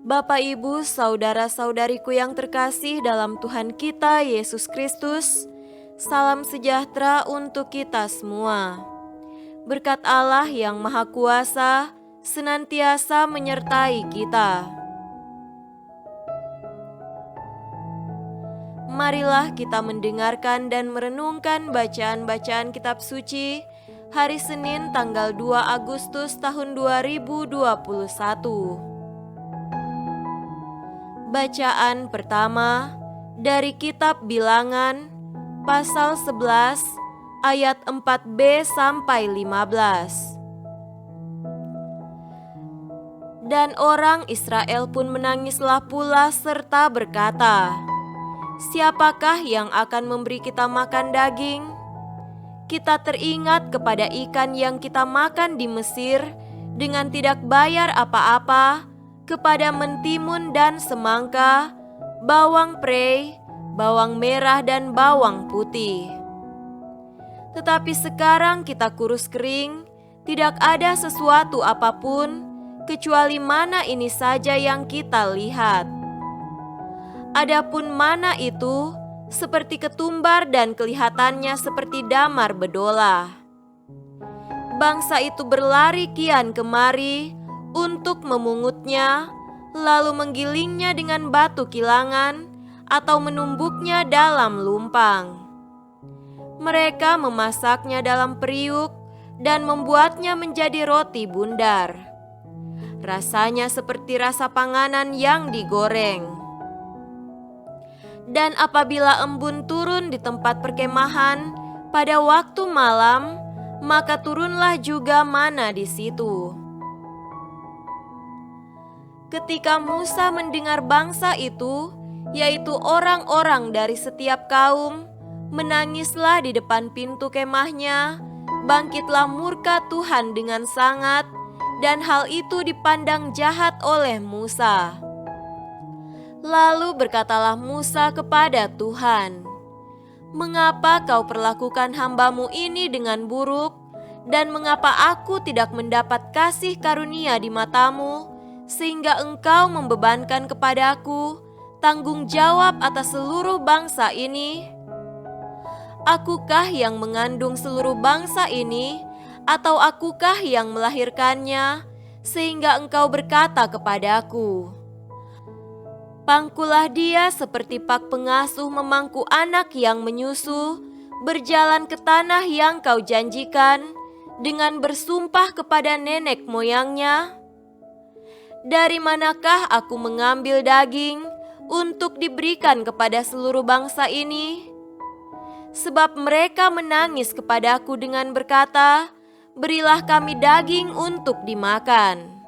Bapak, Ibu, saudara-saudariku yang terkasih dalam Tuhan kita Yesus Kristus, salam sejahtera untuk kita semua. Berkat Allah yang Maha Kuasa senantiasa menyertai kita. Marilah kita mendengarkan dan merenungkan bacaan-bacaan kitab suci hari Senin tanggal 2 Agustus tahun 2021. Bacaan pertama dari kitab Bilangan pasal 11 ayat 4b sampai 15. Dan orang Israel pun menangislah pula serta berkata, "Siapakah yang akan memberi kita makan daging? Kita teringat kepada ikan yang kita makan di Mesir dengan tidak bayar apa-apa, kepada mentimun dan semangka, bawang prei, bawang merah dan bawang putih. Tetapi sekarang kita kurus kering, tidak ada sesuatu apapun, kecuali mana ini saja yang kita lihat. Adapun mana itu, seperti ketumbar dan kelihatannya seperti damar bedolah." Bangsa itu berlari kian kemari untuk memungutnya, lalu menggilingnya dengan batu kilangan atau menumbuknya dalam lumpang. Mereka memasaknya dalam periuk dan membuatnya menjadi roti bundar. Rasanya seperti rasa panganan yang digoreng. Dan apabila embun turun di tempat perkemahan pada waktu malam, maka turunlah juga mana di situ. Ketika Musa mendengar bangsa itu, yaitu orang-orang dari setiap kaum, menangislah di depan pintu kemahnya, bangkitlah murka Tuhan dengan sangat, dan hal itu dipandang jahat oleh Musa. Lalu berkatalah Musa kepada Tuhan, "Mengapa kau perlakukan hambamu ini dengan buruk, dan mengapa aku tidak mendapat kasih karunia di matamu, sehingga engkau membebankan kepadaku tanggung jawab atas seluruh bangsa ini? Akukah yang mengandung seluruh bangsa ini, atau akukah yang melahirkannya, sehingga engkau berkata kepadaku, 'Pangkulah dia seperti pak pengasuh memangku anak yang menyusu, berjalan ke tanah yang kau janjikan, dengan bersumpah kepada nenek moyangnya?' Dari manakah aku mengambil daging untuk diberikan kepada seluruh bangsa ini? Sebab mereka menangis kepadaku dengan berkata, 'Berilah kami daging untuk dimakan.'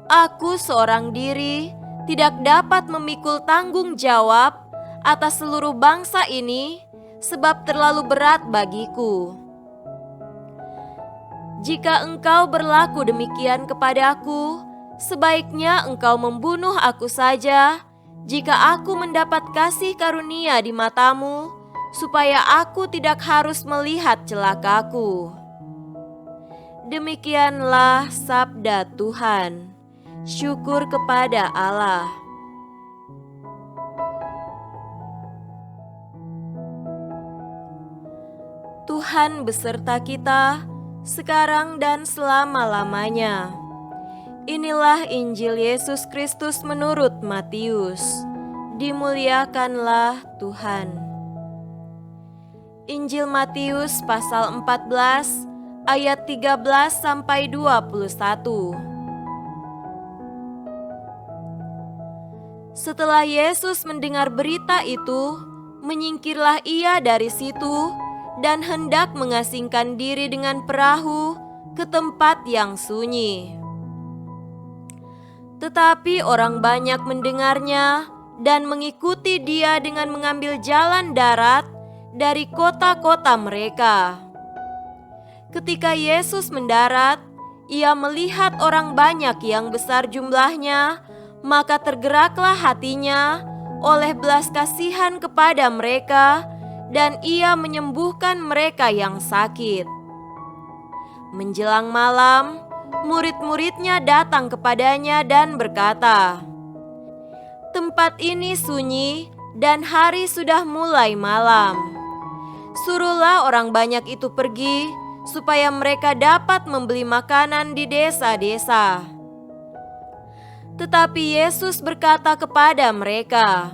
Aku seorang diri tidak dapat memikul tanggung jawab atas seluruh bangsa ini, sebab terlalu berat bagiku. Jika engkau berlaku demikian kepadaku, sebaiknya engkau membunuh aku saja, jika aku mendapat kasih karunia di matamu, supaya aku tidak harus melihat celakaku." Demikianlah sabda Tuhan. Syukur kepada Allah. Tuhan beserta kita, sekarang dan selama-lamanya. Inilah Injil Yesus Kristus menurut Matius. Dimuliakanlah Tuhan. Injil Matius pasal 14 ayat 13 sampai 21. Setelah Yesus mendengar berita itu, menyingkirlah ia dari situ dan hendak mengasingkan diri dengan perahu ke tempat yang sunyi. Tetapi orang banyak mendengarnya dan mengikuti dia dengan mengambil jalan darat dari kota-kota mereka. Ketika Yesus mendarat, ia melihat orang banyak yang besar jumlahnya, maka tergeraklah hatinya oleh belas kasihan kepada mereka, dan ia menyembuhkan mereka yang sakit. Menjelang malam, murid-muridnya datang kepadanya dan berkata, "Tempat ini sunyi dan hari sudah mulai malam. Suruhlah orang banyak itu pergi, supaya mereka dapat membeli makanan di desa-desa." Tetapi Yesus berkata kepada mereka,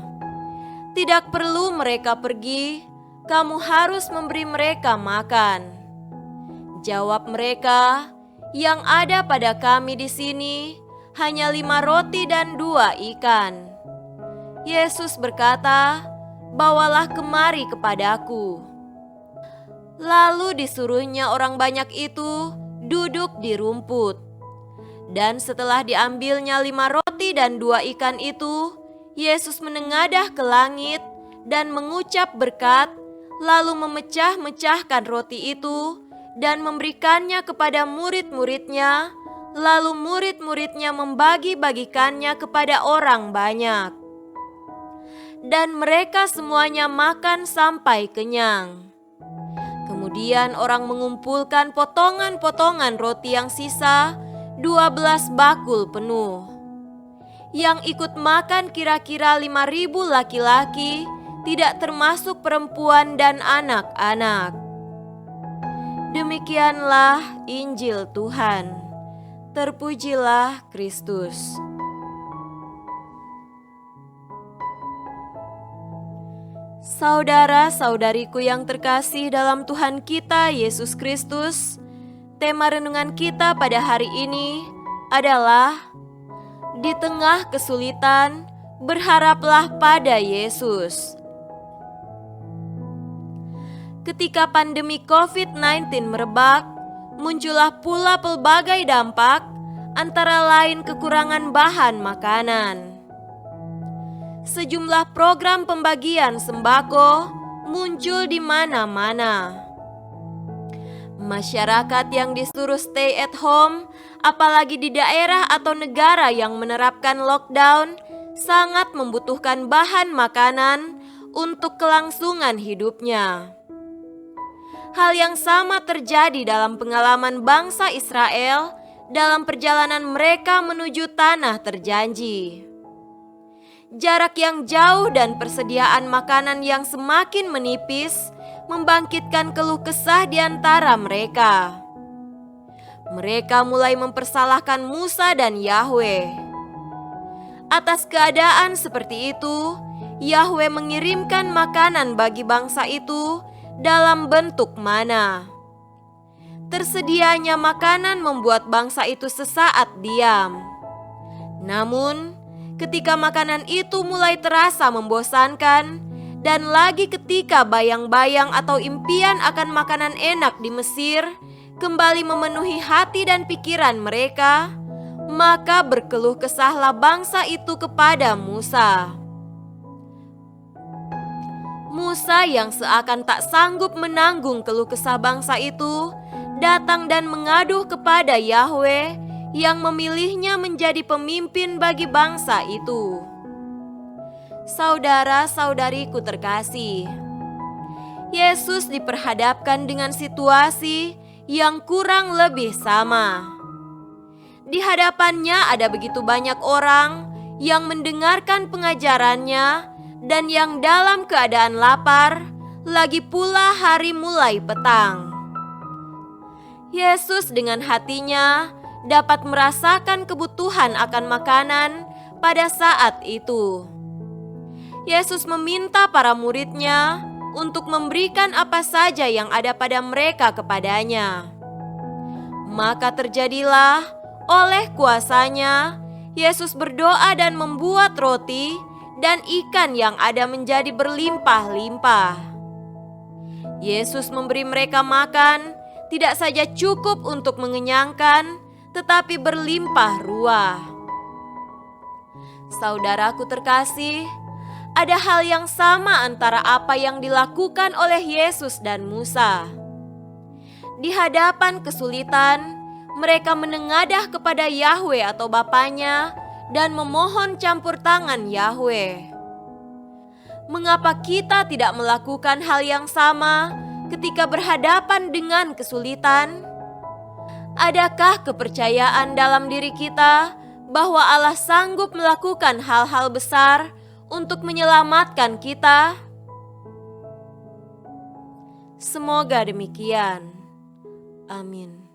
"Tidak perlu mereka pergi, kamu harus memberi mereka makan." Jawab mereka, "Yang ada pada kami di sini hanya 5 roti dan 2 ikan." Yesus berkata, "Bawalah kemari kepadaku." Lalu disuruhnya orang banyak itu duduk di rumput. Dan setelah diambilnya 5 roti dan 2 ikan itu, Yesus menengadah ke langit dan mengucap berkat, lalu memecah-mecahkan roti itu dan memberikannya kepada murid-muridnya, lalu murid-muridnya membagi-bagikannya kepada orang banyak. Dan mereka semuanya makan sampai kenyang. Kemudian orang mengumpulkan potongan-potongan roti yang sisa, 12 bakul penuh. Yang ikut makan kira-kira 5.000 laki-laki, tidak termasuk perempuan dan anak-anak. Demikianlah Injil Tuhan. Terpujilah Kristus. Saudara-saudariku yang terkasih dalam Tuhan kita Yesus Kristus, tema renungan kita pada hari ini adalah di tengah kesulitan, berharaplah pada Yesus. Ketika pandemi COVID-19 merebak, muncullah pula pelbagai dampak, antara lain kekurangan bahan makanan. Sejumlah program pembagian sembako muncul di mana-mana. Masyarakat yang disuruh stay at home, apalagi di daerah atau negara yang menerapkan lockdown, sangat membutuhkan bahan makanan untuk kelangsungan hidupnya. Hal yang sama terjadi dalam pengalaman bangsa Israel dalam perjalanan mereka menuju tanah terjanji. Jarak yang jauh dan persediaan makanan yang semakin menipis membangkitkan keluh kesah di antara mereka. Mereka mulai mempersalahkan Musa dan Yahweh. Atas keadaan seperti itu, Yahweh mengirimkan makanan bagi bangsa itu dalam bentuk mana. Tersedianya makanan membuat bangsa itu sesaat diam. Namun, ketika makanan itu mulai terasa membosankan, dan lagi ketika bayang-bayang atau impian akan makanan enak di Mesir kembali memenuhi hati dan pikiran mereka, maka berkeluh kesahlah bangsa itu kepada Musa. Musa yang seakan tak sanggup menanggung keluh kesah bangsa itu, datang dan mengaduh kepada Yahweh yang memilihnya menjadi pemimpin bagi bangsa itu. Saudara-saudariku terkasih, Yesus diperhadapkan dengan situasi yang kurang lebih sama. Di hadapannya ada begitu banyak orang yang mendengarkan pengajarannya dan yang dalam keadaan lapar, lagi pula hari mulai petang. Yesus dengan hatinya dapat merasakan kebutuhan akan makanan pada saat itu. Yesus meminta para muridnya untuk memberikan apa saja yang ada pada mereka kepadanya. Maka terjadilah oleh kuasanya, Yesus berdoa dan membuat roti dan ikan yang ada menjadi berlimpah-limpah. Yesus memberi mereka makan, tidak saja cukup untuk mengenyangkan, tetapi berlimpah ruah. Saudaraku terkasih, ada hal yang sama antara apa yang dilakukan oleh Yesus dan Musa. Di hadapan kesulitan, mereka menengadah kepada Yahweh atau Bapanya dan memohon campur tangan Yahweh. Mengapa kita tidak melakukan hal yang sama ketika berhadapan dengan kesulitan? Adakah kepercayaan dalam diri kita bahwa Allah sanggup melakukan hal-hal besar untuk menyelamatkan kita? Semoga demikian. Amin.